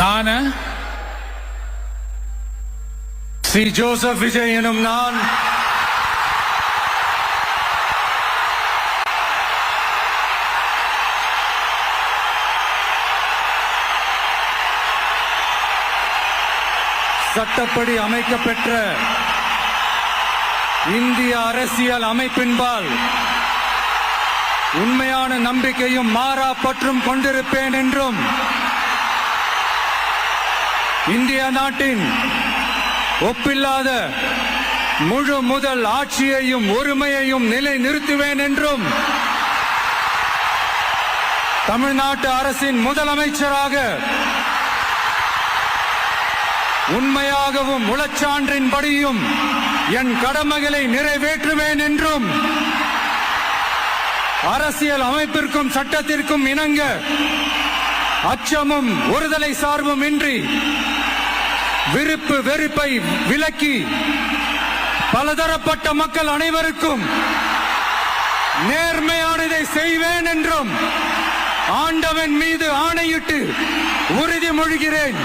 நான் ஸ்ரீ ஜோசப் விஜய் எனும் நான் சட்டப்படி அமைக்கப்பெற்ற இந்திய அரசியல் அமைப்பின்பால் உண்மையான நம்பிக்கையும் மாறா பற்றும் கொண்டிருப்பேன் என்றும் இந்திய நாட்டின் ஒப்பில்லாத முழு முதல் ஆட்சியையும் ஒருமையையும் நிலை நிறுத்துவேன் என்றும் தமிழ்நாட்டு அரசின் முதலமைச்சராக உண்மையாகவும் உளச்சான்றின்படியும் என் கடமைகளை நிறைவேற்றுவேன் என்றும் அரசியல் அமைப்பிற்கும் சட்டத்திற்கும் இணங்க அச்சமும் ஒருதலை சார்பும் இன்றி விருப்பு வெறுப்பை விலக்கி பலதரப்பட்ட மக்கள் அனைவருக்கும் நேர்மையானதை செய்வேன் என்றும் ஆண்டவன் மீது ஆணையிட்டு உறுதிமொழிகிறேன்.